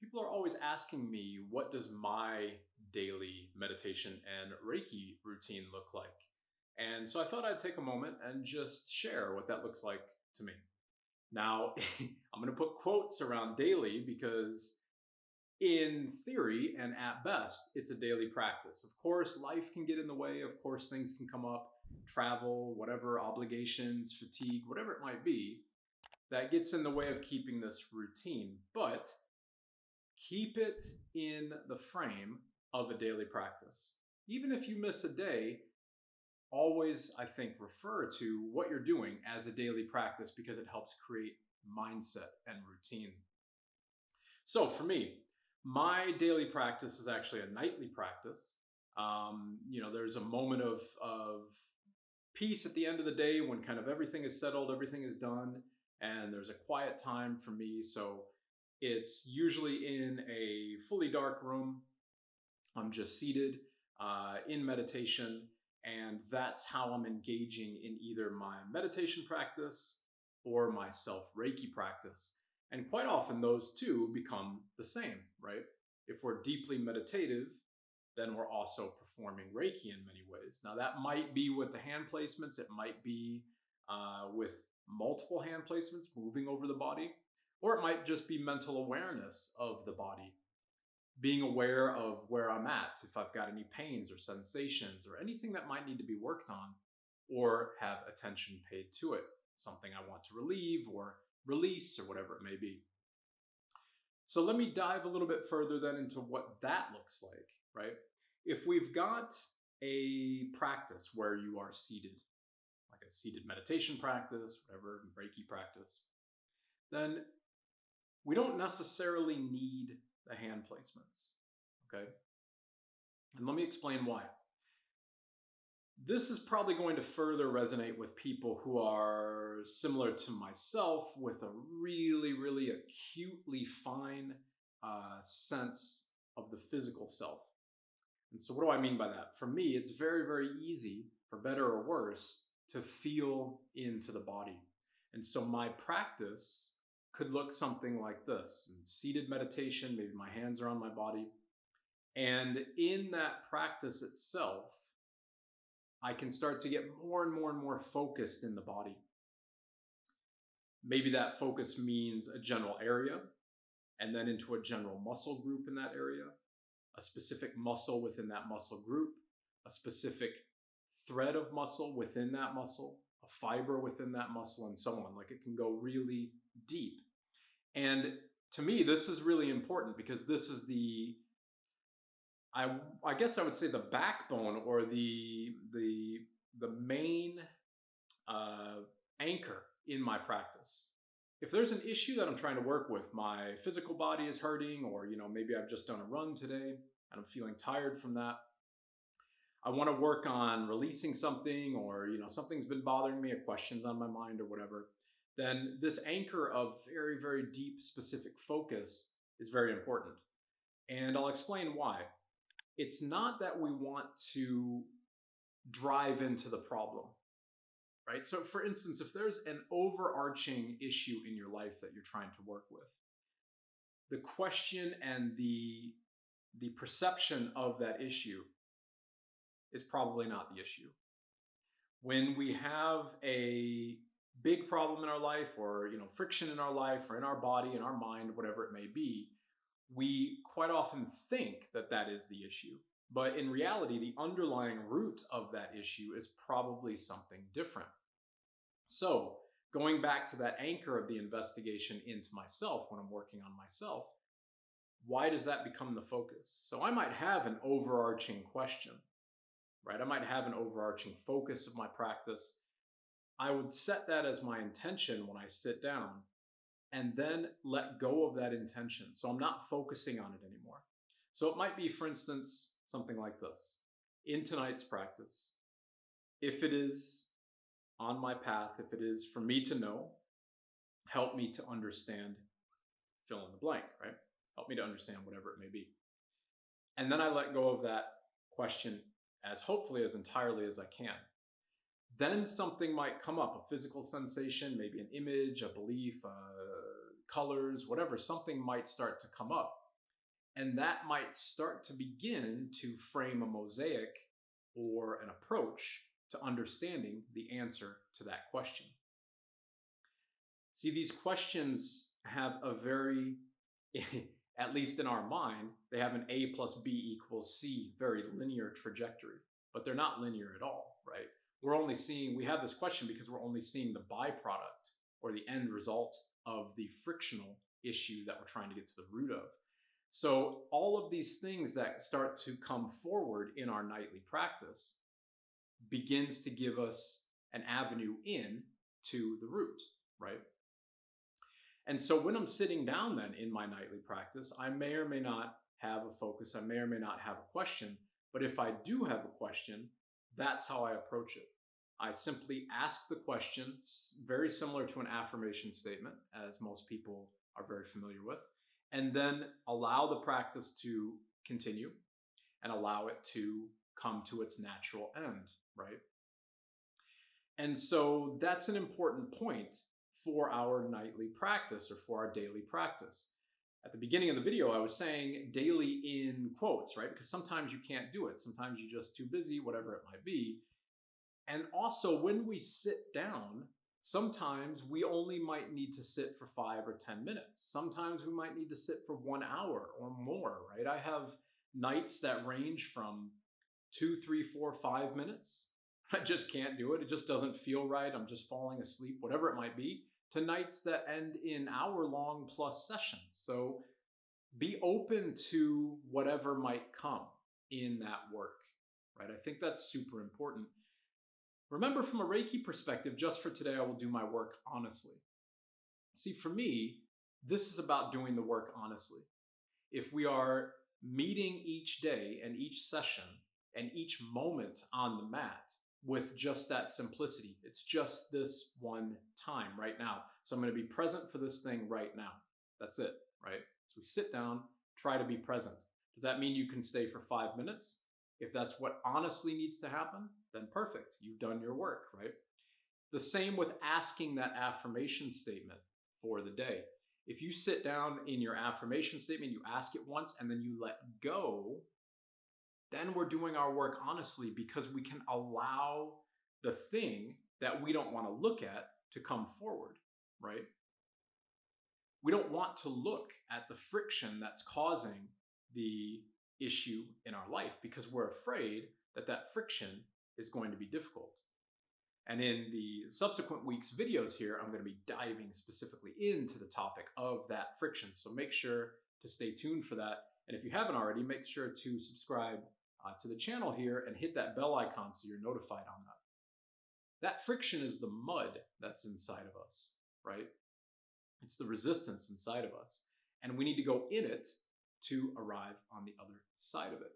People are always asking me, what does my daily meditation and Reiki routine look like? And so I thought I'd take a moment and just share what that looks like to me. Now, I'm going to put quotes around daily because in theory and at best, it's a daily practice. Of course, life can get in the way. Of course, things can come up, travel, whatever, obligations, fatigue, whatever it might be, that gets in the way of keeping this routine. But keep it in the frame of a daily practice. Even if you miss a day, always, I think, refer to what you're doing as a daily practice because it helps create mindset and routine. So for me, my daily practice is actually a nightly practice. There's a moment of peace at the end of the day when kind of everything is settled, everything is done, and there's a quiet time for me. So it's usually in a fully dark room. I'm just seated in meditation, and that's how I'm engaging in either my meditation practice or my self-Reiki practice. And quite often those two become the same, right? If we're deeply meditative, then we're also performing Reiki in many ways. Now that might be with the hand placements, it might be with multiple hand placements moving over the body, or it might just be mental awareness of the body, being aware of where I'm at, if I've got any pains or sensations or anything that might need to be worked on or have attention paid to it, something I want to relieve or release or whatever it may be. So let me dive a little bit further then into what that looks like, right? If we've got a practice where you are seated, like a seated meditation practice, whatever, Reiki practice, then we don't necessarily need the hand placements, okay? And let me explain why. This is probably going to further resonate with people who are similar to myself with a really, really acutely fine sense of the physical self. And so what do I mean by that? For me, it's very, very easy, for better or worse, to feel into the body. And so my practice could look something like this. In seated meditation, maybe my hands are on my body. And in that practice itself, I can start to get more and more and more focused in the body. Maybe that focus means a general area, and then into a general muscle group in that area, a specific muscle within that muscle group, a specific thread of muscle within that muscle, a fiber within that muscle, and so on. Like, it can go really deep. And to me, this is really important because this is I guess I would say the backbone or the main anchor in my practice. If there's an issue that I'm trying to work with, my physical body is hurting, or maybe I've just done a run today and I'm feeling tired from that. I want to work on releasing something, or something's been bothering me, a question's on my mind or whatever. Then this anchor of very, very deep, specific focus is very important. And I'll explain why. It's not that we want to drive into the problem, right? So for instance, if there's an overarching issue in your life that you're trying to work with, the question and the perception of that issue is probably not the issue. When we have a big problem in our life, or friction in our life, or in our body, in our mind, whatever it may be, we quite often think that that is the issue. But in reality, the underlying root of that issue is probably something different. So going back to that anchor of the investigation into myself when I'm working on myself, why does that become the focus? So I might have an overarching question, right? I might have an overarching focus of my practice. I would set that as my intention when I sit down, and then let go of that intention. So I'm not focusing on it anymore. So it might be, for instance, something like this. In tonight's practice, if it is on my path, if it is for me to know, help me to understand, fill in the blank, right? Help me to understand whatever it may be. And then I let go of that question as hopefully as entirely as I can. Then something might come up, a physical sensation, maybe an image, a belief, colors, whatever, something might start to come up. And that might start to begin to frame a mosaic or an approach to understanding the answer to that question. See, these questions have a very, at least in our mind, they have an A plus B equals C, very linear trajectory, but they're not linear at all, right? We have this question because we're only seeing the byproduct or the end result of the frictional issue that we're trying to get to the root of. So all of these things that start to come forward in our nightly practice begins to give us an avenue in to the root, right? And so when I'm sitting down then in my nightly practice, I may or may not have a focus, I may or may not have a question, but if I do have a question, that's how I approach it. I simply ask the question, very similar to an affirmation statement, as most people are very familiar with, and then allow the practice to continue and allow it to come to its natural end, right? And so that's an important point for our nightly practice or for our daily practice. At the beginning of the video, I was saying daily in quotes, right? Because sometimes you can't do it. Sometimes you're just too busy, whatever it might be. And also when we sit down, sometimes we only might need to sit for 5 or 10 minutes. Sometimes we might need to sit for 1 hour or more, right? I have nights that range from 2, 3, 4, 5 minutes. I just can't do it. It just doesn't feel right. I'm just falling asleep, whatever it might be, to nights that end in hour-long plus sessions. So be open to whatever might come in that work, right? I think that's super important. Remember, from a Reiki perspective, just for today, I will do my work honestly. See, for me, this is about doing the work honestly. If we are meeting each day and each session and each moment on the mat with just that simplicity, it's just this one time right now. So I'm going to be present for this thing right now. That's it, right? So we sit down, try to be present. Does that mean you can stay for 5 minutes? If that's what honestly needs to happen, then perfect. You've done your work, right? The same with asking that affirmation statement for the day. If you sit down in your affirmation statement, you ask it once and then you let go, then we're doing our work honestly, because we can allow the thing that we don't want to look at to come forward, right? We don't want to look at the friction that's causing the issue in our life because we're afraid that that friction is going to be difficult. And in the subsequent week's videos here, I'm going to be diving specifically into the topic of that friction. So make sure to stay tuned for that. And if you haven't already, make sure to subscribe to the channel here and hit that bell icon so you're notified on that. That friction is the mud that's inside of us, right? It's the resistance inside of us. And we need to go in it to arrive on the other side of it.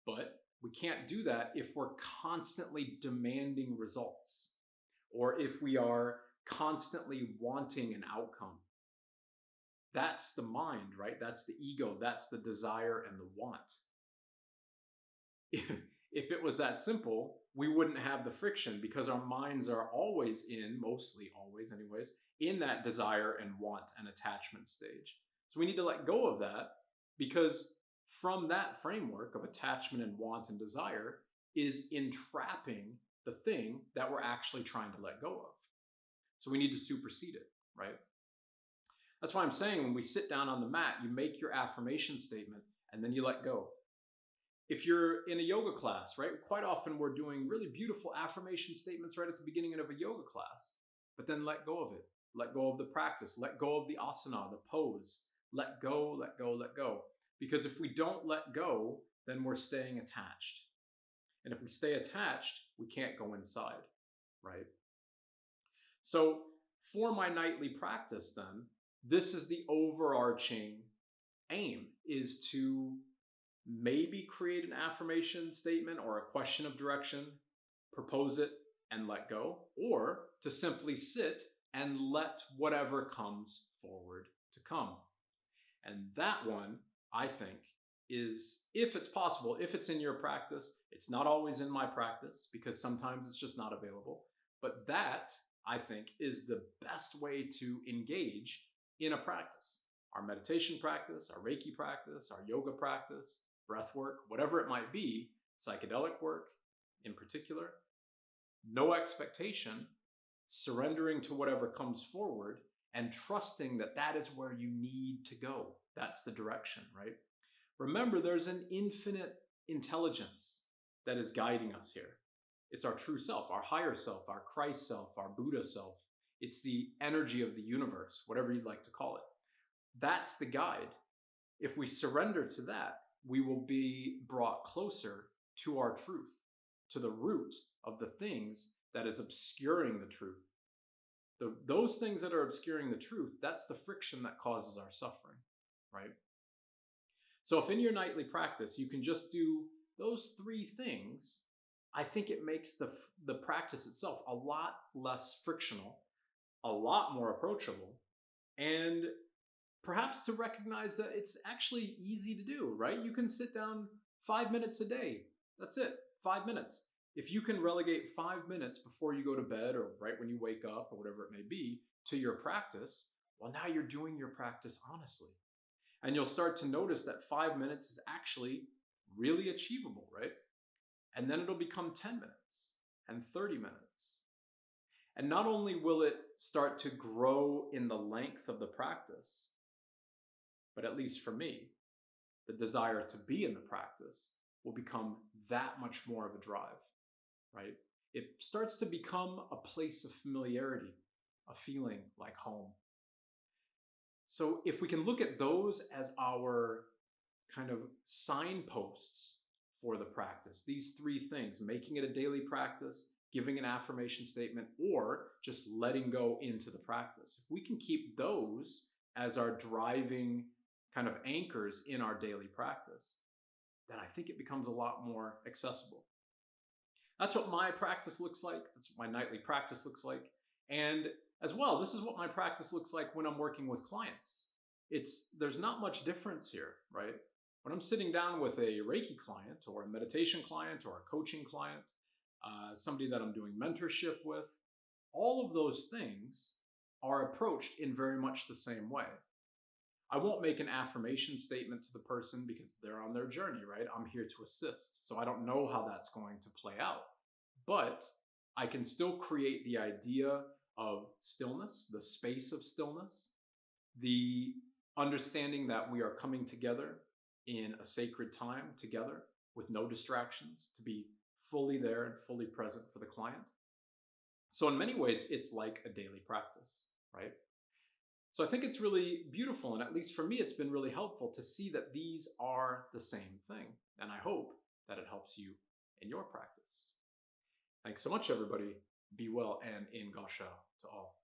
But we can't do that if we're constantly demanding results or if we are constantly wanting an outcome. That's the mind, right? That's the ego. That's the desire and the want. If it was that simple, we wouldn't have the friction because our minds are always mostly always anyways, in that desire and want and attachment stage. So we need to let go of that, because from that framework of attachment and want and desire is entrapping the thing that we're actually trying to let go of. So we need to supersede it, right? That's why I'm saying when we sit down on the mat, you make your affirmation statement and then you let go. If you're in a yoga class, right, quite often we're doing really beautiful affirmation statements right at the beginning of a yoga class, but then let go of it. Let go of the practice. Let go of the asana, the pose. Let go, let go, let go. Because if we don't let go, then we're staying attached. And if we stay attached, we can't go inside, right? So for my nightly practice then, this is the overarching aim, is to maybe create an affirmation statement or a question of direction, propose it and let go, or to simply sit and let whatever comes forward to come. And that one, I think, is, if it's possible, if it's in your practice, it's not always in my practice because sometimes it's just not available, but that, I think, is the best way to engage in a practice. our meditation practice, our Reiki practice, our yoga practice, breath work, whatever it might be, psychedelic work in particular, no expectation, surrendering to whatever comes forward, and trusting that that is where you need to go. That's the direction, right? Remember, there's an infinite intelligence that is guiding us here. It's our true self, our higher self, our Christ self, our Buddha self. It's the energy of the universe, whatever you'd like to call it. That's the guide. If we surrender to that, we will be brought closer to our truth, to the root of the things that is obscuring the truth. Those things that are obscuring the truth, that's the friction that causes our suffering, right? So if in your nightly practice you can just do those three things, I think it makes the practice itself a lot less frictional, a lot more approachable, and perhaps to recognize that it's actually easy to do, right? You can sit down 5 minutes a day. That's it, 5 minutes. If you can relegate 5 minutes before you go to bed or right when you wake up or whatever it may be to your practice, well, now you're doing your practice honestly. And you'll start to notice that 5 minutes is actually really achievable, right? And then it'll become 10 minutes and 30 minutes. And not only will it start to grow in the length of the practice, but at least for me, the desire to be in the practice will become that much more of a drive, right? It starts to become a place of familiarity, a feeling like home. So if we can look at those as our kind of signposts for the practice, these three things, making it a daily practice, giving an affirmation statement, or just letting go into the practice. If we can keep those as our driving kind of anchors in our daily practice, then I think it becomes a lot more accessible. That's what my practice looks like. That's what my nightly practice looks like. And as well, this is what my practice looks like when I'm working with clients. There's not much difference here, right? When I'm sitting down with a Reiki client or a meditation client or a coaching client, somebody that I'm doing mentorship with, all of those things are approached in very much the same way. I won't make an affirmation statement to the person because they're on their journey, right? I'm here to assist. So I don't know how that's going to play out. But I can still create the idea of stillness, the space of stillness, the understanding that we are coming together in a sacred time together with no distractions, to be fully there and fully present for the client. So in many ways, it's like a daily practice, right? So I think it's really beautiful, and at least for me, it's been really helpful to see that these are the same thing. And I hope that it helps you in your practice. Thanks so much, everybody. Be well and in Gassho to all.